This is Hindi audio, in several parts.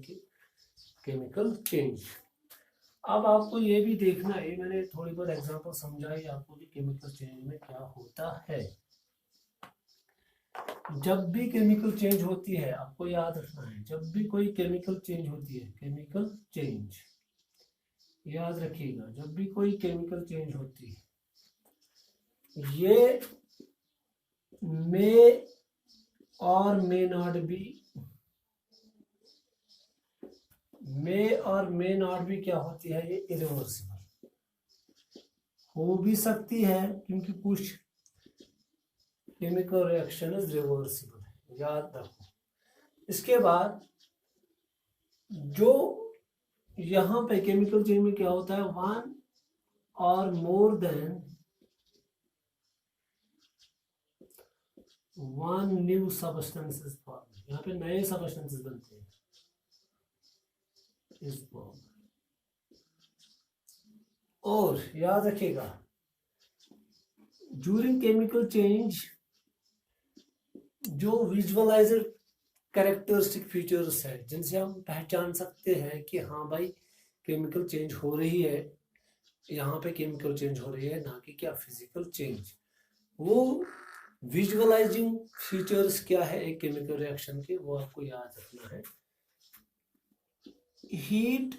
कि केमिकल चेंज। अब आपको ये भी देखना है, मैंने थोड़ी बहुत एग्जांपल समझाई आपको कि केमिकल चेंज में क्या होता है। जब भी केमिकल चेंज होती है, आपको याद रखना है, जब भी कोई केमिकल चेंज होती है, केमिकल चेंज याद रखिएगा, जब भी कोई केमिकल चेंज होती है, ये मे और मे नॉट बी क्या होती है, ये इरिवर्सिबल हो भी सकती है, क्योंकि कुछ केमिकल रिएक्शन इज रिवर्सिबल है, याद रखो। इसके बाद जो यहाँ पे केमिकल चेंज में क्या होता है, वन और more than one new substances form, यहाँ पे नए सब्सटेंसेस बनते हैं इस फॉर्म। और याद रखिएगा, ड्यूरिंग केमिकल चेंज जो विजुअलाइजर कैरेक्टरिस्टिक फीचर्स है, जिनसे हम पहचान सकते हैं कि हाँ भाई केमिकल चेंज हो रही है, यहाँ पे केमिकल चेंज हो रही है, ना कि क्या फिजिकल चेंज। वो विजुअलाइजिंग फीचर्स क्या है एक केमिकल रिएक्शन के, वो आपको याद रखना है। हीट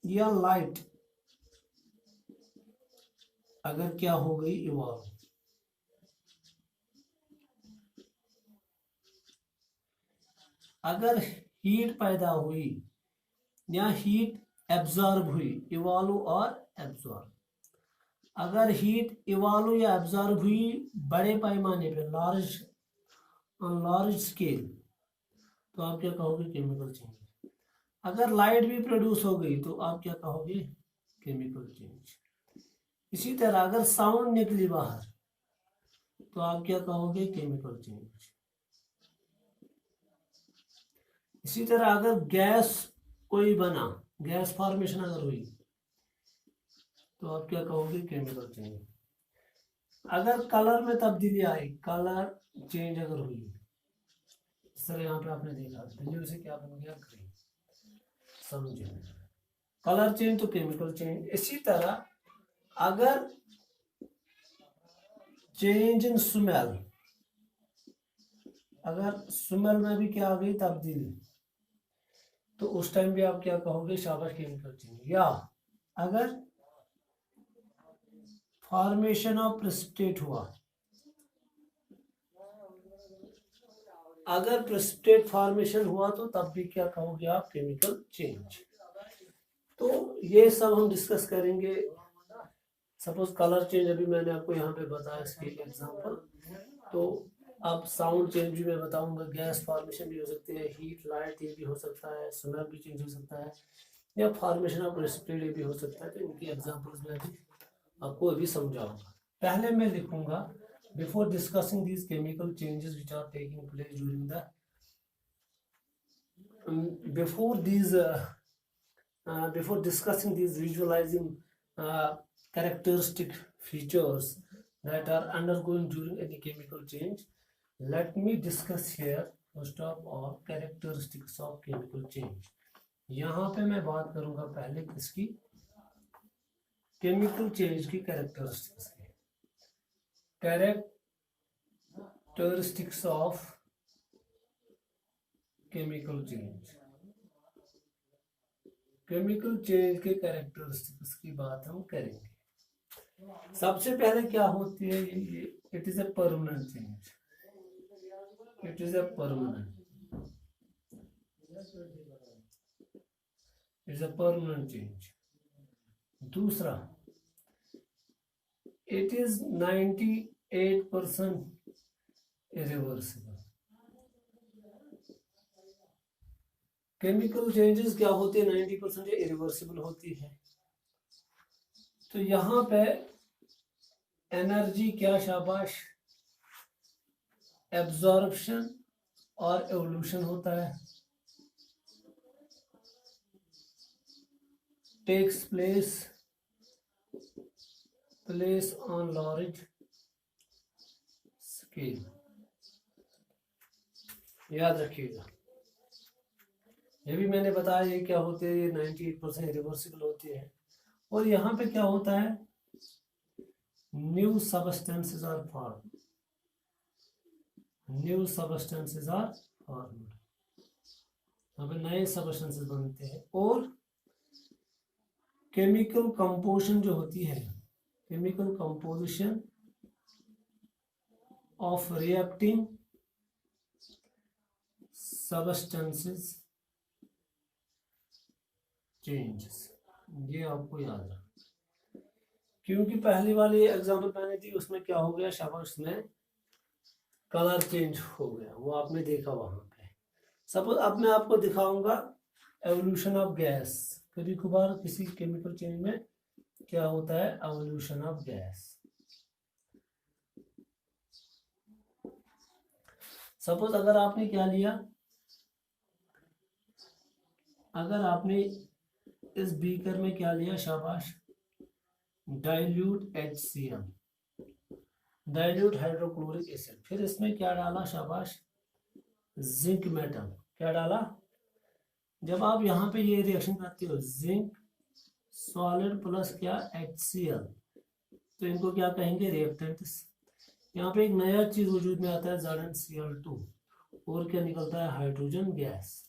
या लाइट अगर क्या हो गई, इवॉल्व, अगर हीट पैदा हुई या हीट एब्जॉर्ब हुई, इवॉल्व और एब्जॉर्ब, अगर हीट इवॉल्व या एब्जॉर्ब हुई बड़े पैमाने पे, लार्ज स्केल, तो आप क्या कहोगे, केमिकल चेंज। अगर लाइट भी प्रोड्यूस हो गई तो आप क्या कहोगे, केमिकल चेंज। इसी तरह अगर साउंड निकली बाहर तो आप क्या कहोगे, केमिकल चेंज। इसी तरह अगर गैस कोई बना, गैस फॉर्मेशन अगर हुई तो आप क्या कहोगे, केमिकल चेंज। अगर कलर में तब्दीली आई, कलर चेंज अगर हुई, इस तरह यहाँ पे आपने देखा ब्लू से क्या बन गया, ग्रीन, समझे, कलर चेंज तो केमिकल चेंज। इसी तरह अगर चेंज इन स्मेल, अगर स्मेल में भी क्या आ गई, तब्दीली, तो उस टाइम भी आप क्या कहोगे, शाबाश, केमिकल चेंज। या अगर फॉर्मेशन ऑफ प्रेसिपिटेट हुआ, अगर प्रेसिपिटेट फॉर्मेशन हुआ तो तब भी क्या कहोगे आप, केमिकल चेंज। तो ये सब हम डिस्कस करेंगे। सपोज कलर चेंज अभी मैंने आपको यहाँ पे बताया इसके एग्जांपल, तो अब साउंड चेंज भी मैं बताऊंगा, गैस फॉर्मेशन भी हो सकती है, हीट लाइट ये भी हो सकता है, स्मेल भी चेंज हो सकता है, या फॉर्मेशन ऑफ प्रेसिपिटेट भी हो सकता है। तो इनकी एग्जांपल्स में अभी आपको अभी समझाऊंगा। पहले मैं लिखूंगा, before discussing these chemical changes which are taking place during the before discussing these visualizing characteristic features that are undergoing during any chemical change, let me discuss here first of all characteristics of chemical change. यहाँ पे मैं बात करूंगा पहले किसकी, केमिकल चेंज की कैरेक्टरिस्टिक्स की, characteristics of chemical change. Chemical change के कैरेक्टरिस्टिक्स की बात हम करेंगे। सबसे पहले क्या होती है, ये it is a permanent change, it is a permanent, is a permanent change. दूसरा, it is 98% irreversible. Chemical changes क्या होती है, 90% इरिवर्सिबल होती है। तो यहाँ पे एनर्जी क्या, शाबाश, एब्जॉर्प्शन और एवोल्यूशन होता है, takes place on large scale, याद रखिएगा। ये भी मैंने बताया ये क्या होते हैं, ये 98% रिवर्सिबल होते हैं। और यहाँ पे क्या होता है, new substances are form, new substances are form, यहाँ पे नए सबस्टेंसेस बनते हैं। और केमिकल कंपोजिशन जो होती है, chemical composition of reacting substances changes, ये आपको याद रखना, क्योंकि पहली वाली एग्जांपल मैंने दी उसमें क्या हो गया, शाबाश, में कलर चेंज हो गया, वो आपने देखा वहां पे। सपोज अब मैं आपको दिखाऊंगा एवोल्यूशन ऑफ गैस। कभी कभार किसी केमिकल चेंज में क्या होता है, एवोल्यूशन ऑफ गैस। सपोज अगर आपने क्या लिया, अगर आपने इस बीकर में क्या लिया, शाबाश, dilute HCl, dilute hydrochloric acid, फिर इसमें क्या डाला, शाबाश, जिंक मेटल, क्या डाला। जब आप यहाँ पे ये रिएक्शन करते हो, जिंक सॉलिड प्लस क्या, HCl, तो इनको क्या कहेंगे, रिएक्टेंट्स। यहाँ पे एक नया चीज वजूद में आता है, ZnCl2, और क्या निकलता है, हाइड्रोजन गैस,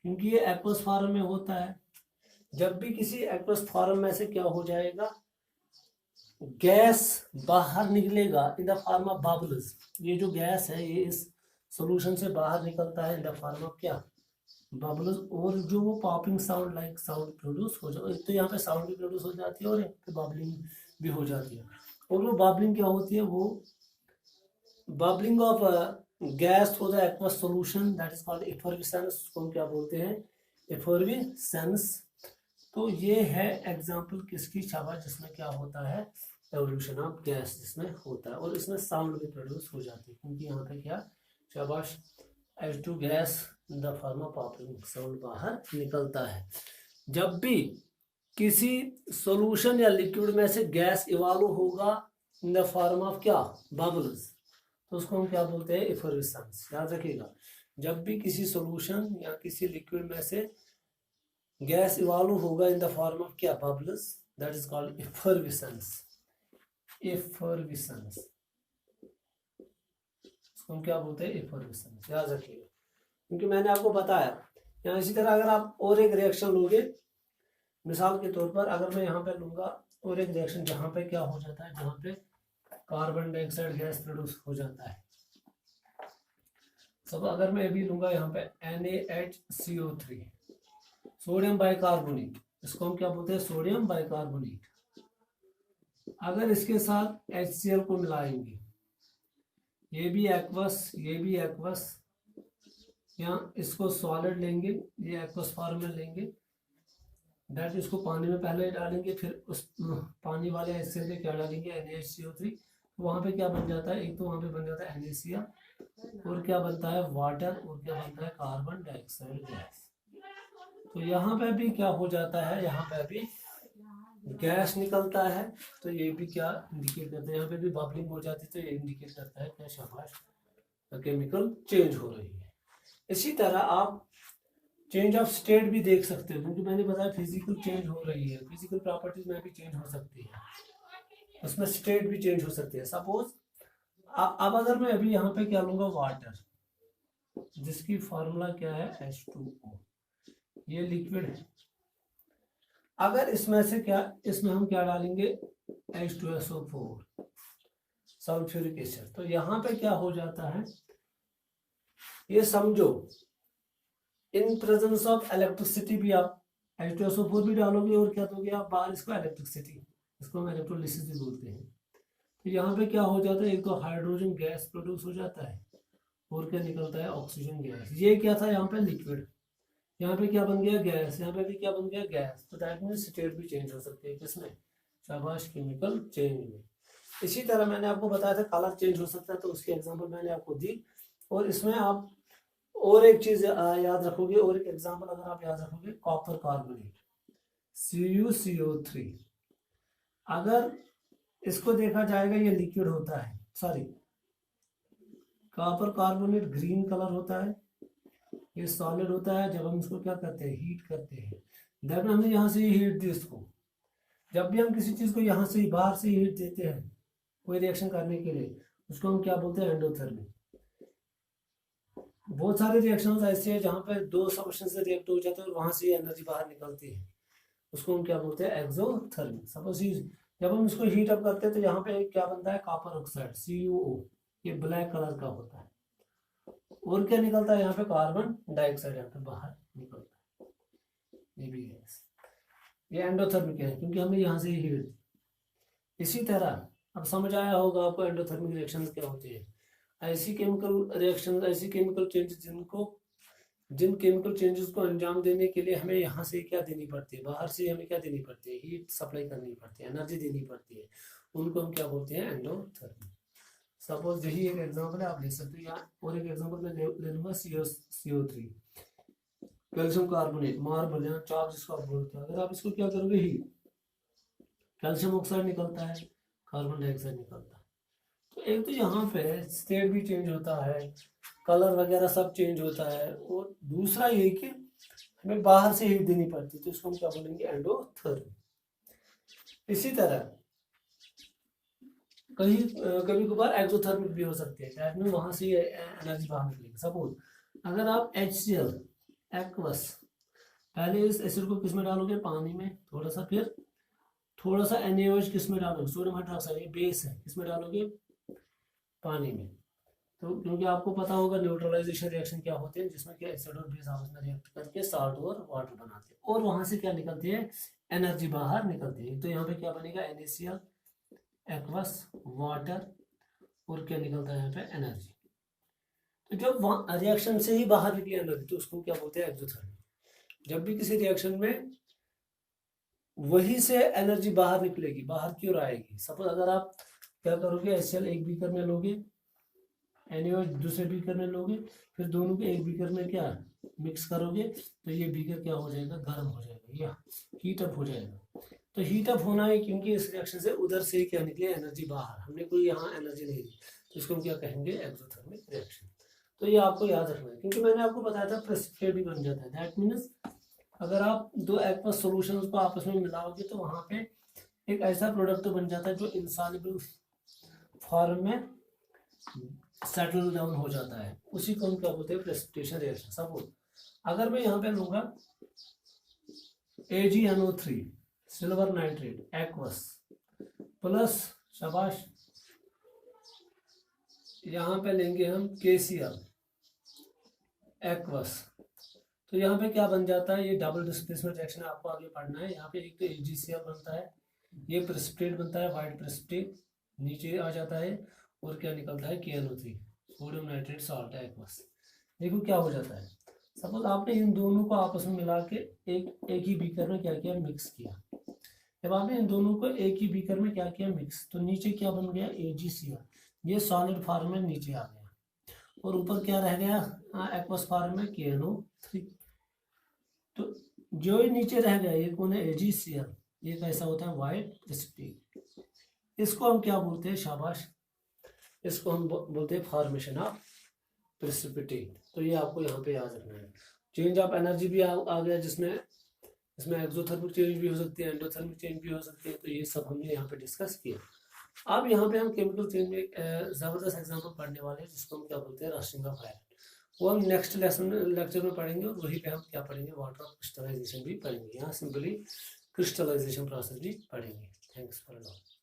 क्योंकि ये एक्वस फॉर्म में होता है। जब भी किसी एक्वस फॉर्म में से क्या हो जाएगा, गैस बाहर निकलेगा in the form of bubbles. ये जो गैस है ये इस सॉल्यूशन से बाहर निकलता है इन द फॉर्म ऑफ क्या, बबल्स। और जो वो popping sound like sound produce हो जाता है, एक तो यहाँ पे साउंड भी प्रोड्यूस हो जाती है और एक पे बबलिंग भी हो जाती है। और वो बबलिंग क्या होती है, वो bubbling of gas through the aqueous solution, that is called effervescence, उसको हम क्या बोलते हैं, एफर्विसेंस। तो ये है एग्जांपल किसकी, शाबाश, जिसमें क्या होता है, एवोल्यूशन ऑफ गैस जिसमें होता है, और इसमें साउंड भी प्रोड्यूस हो जाती है, क्योंकि यहाँ पे क्या, शाबाश, H2 gas in the form of popping sound बाहर निकलता है। जब भी किसी सॉल्यूशन या लिक्विड में से गैस इवॉल्व होगा इन द फॉर्म ऑफ क्या, बबल्स, तो उसको हम क्या बोलते हैं, एफर्विसेंस। याद रखिएगा, जब भी किसी सॉल्यूशन या किसी लिक्विड में से गैस इवॉल्व होगा इन द फॉर्म ऑफ क्या, बबल्स, दैट इज कॉल्ड एफर्विसेंस, एफर्विसेंस, इसको हम क्या बोलते हैं, एफर्विसेंस, याद रखिएगा। क्योंकि मैंने आपको बताया यहाँ, इसी तरह अगर आप और एक रिएक्शन लोगे, मिसाल के तौर पर अगर मैं यहाँ पे लूंगा और एक रिएक्शन जहाँ पे क्या हो जाता है, जहाँ पे कार्बन डाइऑक्साइड गैस प्रोड्यूस हो जाता है। सब अगर मैं अभी लूंगा यहाँ पे NaHCO3, सोडियम बाइकार्बोनेट, इसको हम क्या बोलते हैं, सोडियम बाइकार्बोनेट। अगर इसके साथ HCl को मिलाएंगे, ये भी एक्वस, ये भी एक्वस, या इसको सॉलिड लेंगे, ये एक्वस फॉर्म में लेंगे, दैट इसको पानी में पहले डालेंगे, फिर उस पानी वाले HCl के क्या डालेंगे, NaHCO3, वहाँ पे क्या बन जाता है, एक तो वहाँ पे बन जाता है NaCl, और क्या बनता है, वाटर, और क्या बनता है, कार्बन डाइऑक्साइड गैस। तो यहाँ पे भी क्या हो जाता है, यहाँ पे भी गैस निकलता है, तो ये भी क्या इंडिकेट करता है, यहाँ पे भी बबलिंग हो जाती है, तो ये इंडिकेट करता है क्या, शाबाश, केमिकल चेंज हो रही है। इसी तरह आप चेंज ऑफ स्टेट भी देख सकते हो, क्योंकि मैंने बताया फिजिकल चेंज हो रही है, फिजिकल प्रॉपर्टीज में भी चेंज हो सकती है, उसमें स्टेट भी चेंज हो सकती है। सपोज अब अगर मैं अभी यहाँ पे क्या लूंगा, वाटर, जिसकी फार्मूला क्या है, H2O, ये लिक्विड है। अगर इसमें से क्या, इसमें हम क्या डालेंगे, H2SO4, सल्फ्यूरिक एसिड, तो यहाँ पे क्या हो जाता है, ये समझो इन प्रेजेंस ऑफ इलेक्ट्रिसिटी भी आप H2SO4 भी डालोगे, और क्या दोगे आप बाहर, इसको इलेक्ट्रिसिटी, इसको हम इलेक्ट्रोलिसिस भी बोलते हैं। तो यहाँ पे क्या हो जाता है, एक तो हाइड्रोजन गैस प्रोड्यूस हो जाता है, और क्या निकलता है, ऑक्सीजन गैस। ये क्या था, यहाँ पे लिक्विड, यहाँ पे क्या बन गया, गैस, यहाँ पे भी क्या बन गया, गैस। तो दैट मीन्स स्टेट भी चेंज हो सकती है, किसमें, शाबाश, केमिकल चेंज में। इसी तरह मैंने आपको बताया था कलर चेंज हो सकता है, तो उसकी एग्जांपल मैंने आपको दी। और इसमें आप और एक चीज याद रखोगे, और एक एग्जांपल अगर आप याद रखोगे, कॉपर कार्बोनेट, CuCO3, अगर इसको देखा जाएगा, ये लिक्विड होता है, sorry, copper carbonate green colour होता है, ये सॉलिड होता है जब हम इसको क्या करते हैं, हीट करते हैं। देन हमने यहाँ से हीट दी इसको। जब भी हम किसी चीज़ को यहाँ से बाहर से हीट देते हैं कोई रिएक्शन करने के लिए, उसको हम क्या बोलते हैं, एंडोथर्मी। बहुत सारे रिएक्शन ऐसे हैं जहाँ पे दो सब्सटेंस से रिएक्ट हो जाते हैं और वहां से एनर्जी बाहर निकलती है, उसको हम क्या बोलते हैं, एक्सोथर्मी। सपोज जब हम इसको हीट अप करते हैं तो यहाँ पे क्या बनता है, कॉपर ऑक्साइड CuO, ये ब्लैक कलर का होता है। और क्या निकलता है यहाँ पे, कार्बन डाइऑक्साइड यहाँ पे बाहर निकलता है, ये भी गैस। ये एंडोथर्मिक है क्योंकि हमने यहाँ से हीट दी। इसी तरह अब समझ आया होगा आपको एंडोथर्मिक रिएक्शन क्या होते हैं। ऐसी केमिकल रिएक्शन, ऐसी केमिकल चेंजेस जिन केमिकल चेंजेस को अंजाम देने के लिए हमें यहाँ से क्या देनी पड़ती है, बाहर से हमें क्या देनी पड़ती है, हीट सप्लाई करनी पड़ती है, एनर्जी देनी पड़ती है, उनको हम क्या बोलते हैं, एंडोथर्मी। सपोज यही एक एग्जांपल है, आप ले सकते हो यहाँ। और एक एग्जांपल मैं ले लूंगा CO3, कैल्शियम कार्बोनेट, मार्बल, यहाँ चाक जिसको आप बोलते हैं। अगर आप इसको क्या करोगे, हीट, कैल्शियम ऑक्साइड निकलता है, कार्बन डाइऑक्साइड निकलता है। तो एक तो यहाँ पे स्टेट भी चेंज होता है, कलर वगैरह सब चेंज होता है, और दूसरा ये कि हमें बाहर से हीट देनी पड़ती है, तो इसको हम क्या बोलेंगे, एंडोथर्मी। इसी तरह कभी कभार एक्सोथर्मिक भी हो सकते हैं, दैट मीन वहां से एनर्जी बाहर निकलेगी। सपोज अगर आप HCl एक्वस, पहले इस एसिड को किस में डालोगे, पानी में थोड़ा सा, फिर थोड़ा सा NaOH किस में डालोगे, सोडियम हाइड्रोक्साइड, ये बेस है, किस में डालोगे, पानी में। तो क्योंकि आपको पता होगा न्यूट्रलाइजेशन रिएक्शन क्या होते हैं, जिसमें क्या एसिड और बेस आपस में रिएक्ट करके साल्ट और वाटर बनाते हैं, और वहां से क्या निकलती है, एनर्जी बाहर निकलती है। तो यहाँ पे क्या बनेगा, NaCl एक्वस वाटर, और क्या निकलता है यहाँ पे, एनर्जी। तो जब रिएक्शन से ही बाहर निकली एनर्जी तो उसको क्या बोलते हैं, एक्सोथर्मी। जब भी किसी रिएक्शन में वही से एनर्जी बाहर निकलेगी, बाहर क्यों आएगी। सपोज अगर आप क्या करोगे, HCl एक बीकर में लोगे, NaOH दूसरे बीकर में लोगे, फिर दोनों के एक बीकर में क्या मिक्स करोगे, तो ये बीकर क्या हो जाएगा, गर्म हो जाएगा, या हीट अप हो जाएगा। तो हीट अप होना है क्योंकि इस रिएक्शन से उधर से क्या निकले, एनर्जी बाहर, हमने कोई यहाँ एनर्जी नहीं दी, तो इसको हम क्या कहेंगे, एक्सोथर्मिक रिएक्शन। तो ये आपको याद रखना है, क्योंकि मैंने आपको बताया था प्रेसिपिटेट भी बन जाता है। दैट मीन्स अगर आप दो एक्वस सॉल्यूशंस को आपस में मिलाओगे तो वहां पे एक ऐसा प्रोडक्ट तो बन जाता है जो इंसॉल्युबल फॉर्म में सेटल डाउन हो जाता है, उसी को हम क्या बोलते हैं, प्रेसिपिटेशन रिएक्शन। सपोज अगर मैं यहाँ पे लूंगा AgNO3 silver nitrate aqueous plus, शाबाश, यहाँ पे लेंगे हम KCl एक्वस, तो यहाँ पे क्या बन जाता है, ये डबल डिस्प्लेसमेंट रिएक्शन आपको आगे पढ़ना है। यहाँ पे एक तो AgCl बनता है, ये प्रेसिपिटेट बनता है, वाइट प्रेसिपिटेट नीचे आ जाता है, और क्या निकलता है, KNO3 sodium nitrate salt aqueous. देखो क्या हो जाता है, सपोज आपने इन दोनों को आपस में मिला के एक ही बीकर में क्या किया, मिक्स किया। जब आपने इन दोनों को एक ही बीकर में क्या किया, मिक्स, तो नीचे क्या बन गया, AgCl, ये सॉलिड फॉर्म में नीचे आ गया, और ऊपर क्या रह गया, एक्वस फॉर्म में KNO3। तो जो ही नीचे रह गया ये कौन है, AgCl, ये कैसा होता है, वाइट प्रेसिपिटेट। इसको हम क्या बोलते हैं, शाबाश, इसको हम बोलते हैं फॉर्मेशन ऑफ प्रेसिपिटेट। तो ये आपको यहाँ पे याद रखना है। चेंज ऑफ एनर्जी भी आ गया, जिसमें इसमें एक्सोथर्मिक चेंज भी हो सकती है, एंडोथर्मिक चेंज भी हो सकती है। तो ये सब हमने यहाँ पे डिस्कस किया। अब यहाँ पे हम केमिकल चेंज में जबरदस्त एग्जाम्पल पढ़ने वाले हैं, जिसको हम क्या बोलते हैं, रस्टिंग ऑफ आयरन। वो हम नेक्स्ट लेक्चर में पढ़ेंगे, और वहीं पे हम क्या पढ़ेंगे, वाटर ऑफ क्रिस्टलाइजेशन भी पढ़ेंगे। यहाँ सिंपली क्रिस्टलाइजेशन प्रोसेस भी पढ़ेंगे। Thanks for all.